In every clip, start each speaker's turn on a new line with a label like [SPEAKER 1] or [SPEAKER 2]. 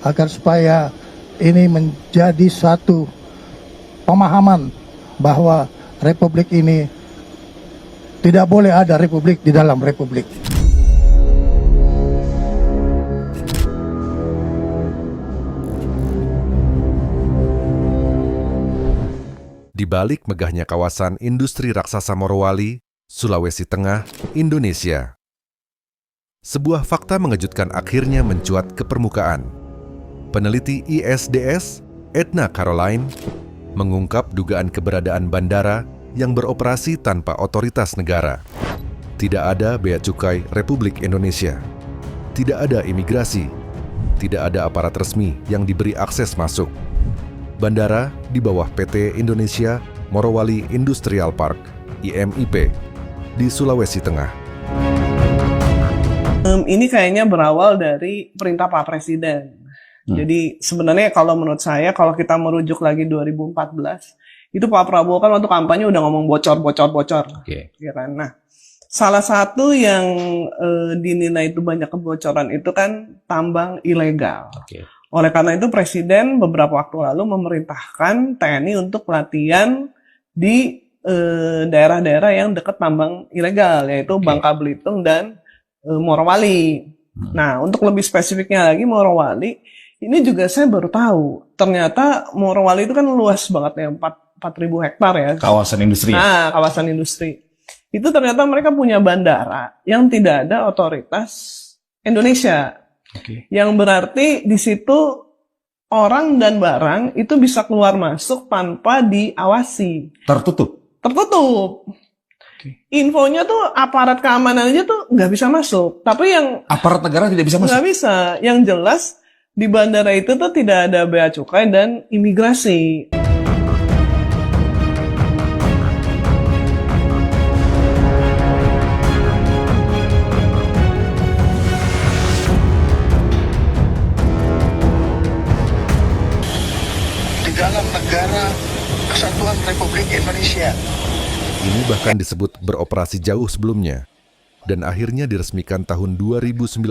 [SPEAKER 1] agar supaya ini menjadi satu pemahaman bahwa republik ini tidak boleh ada republik di dalam republik.
[SPEAKER 2] Di balik megahnya kawasan industri raksasa Morowali, Sulawesi Tengah, Indonesia. Sebuah fakta mengejutkan akhirnya mencuat ke permukaan. Peneliti ISDS, Edna Caroline, mengungkap dugaan keberadaan bandara yang beroperasi tanpa otoritas negara. Tidak ada bea cukai Republik Indonesia. Tidak ada imigrasi. Tidak ada aparat resmi yang diberi akses masuk. Bandara di bawah PT Indonesia Morowali Industrial Park, IMIP, di Sulawesi Tengah.
[SPEAKER 3] Ini kayaknya berawal dari perintah Pak Presiden. Jadi sebenarnya kalau menurut saya, kalau kita merujuk lagi 2014, itu Pak Prabowo kan waktu kampanye udah ngomong bocor.
[SPEAKER 4] Oke.
[SPEAKER 3] Ya kan? Nah, salah satu yang dinilai itu banyak kebocoran itu kan tambang ilegal.
[SPEAKER 4] Oke.
[SPEAKER 3] Oleh karena itu Presiden beberapa waktu lalu memerintahkan TNI untuk pelatihan di daerah-daerah yang dekat tambang ilegal, yaitu Bangka Belitung dan Morowali. Nah, untuk lebih spesifiknya lagi Morowali, ini juga saya baru tahu, ternyata Morowali itu kan luas banget ya, 4.000 hektar ya.
[SPEAKER 4] Kawasan industri.
[SPEAKER 3] Nah, kawasan industri. Itu ternyata mereka punya bandara yang tidak ada otoritas Indonesia.
[SPEAKER 4] Oke.
[SPEAKER 3] Yang berarti di situ orang dan barang itu bisa keluar masuk tanpa diawasi.
[SPEAKER 4] Tertutup.
[SPEAKER 3] Oke. Infonya tuh aparat keamanan aja tuh nggak bisa masuk. Tapi yang
[SPEAKER 4] Aparat negara tidak bisa masuk.
[SPEAKER 3] nggak bisa. Yang jelas di bandara itu tuh tidak ada bea cukai dan imigrasi.
[SPEAKER 1] Dalam negara Kesatuan Republik Indonesia.
[SPEAKER 2] Ini bahkan disebut beroperasi jauh sebelumnya, dan akhirnya diresmikan tahun 2019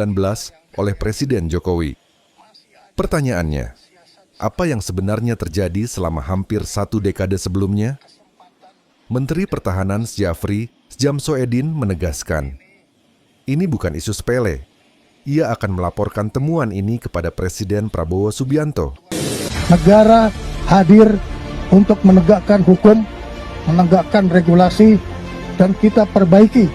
[SPEAKER 2] oleh Presiden Jokowi. Pertanyaannya, apa yang sebenarnya terjadi selama hampir 1 dekade sebelumnya? Menteri Pertahanan Syafri Djamshoedin menegaskan, ini bukan isu sepele. Ia akan melaporkan temuan ini kepada Presiden Prabowo Subianto.
[SPEAKER 1] Negara hadir untuk menegakkan hukum, menegakkan regulasi, dan kita perbaiki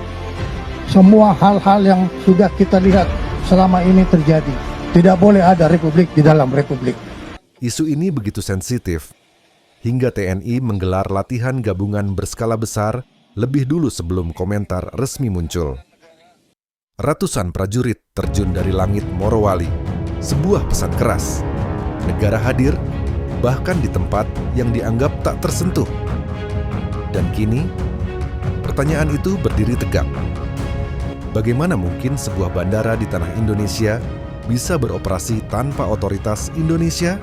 [SPEAKER 1] semua hal-hal yang sudah kita lihat selama ini terjadi. Tidak boleh ada republik di dalam republik.
[SPEAKER 2] Isu ini begitu sensitif, hingga TNI menggelar latihan gabungan berskala besar lebih dulu sebelum komentar resmi muncul. Ratusan prajurit terjun dari langit Morowali, sebuah pesan keras. Negara hadir, bahkan di tempat yang dianggap tak tersentuh. Dan kini, pertanyaan itu berdiri tegak. Bagaimana mungkin sebuah bandara di tanah Indonesia bisa beroperasi tanpa otoritas Indonesia?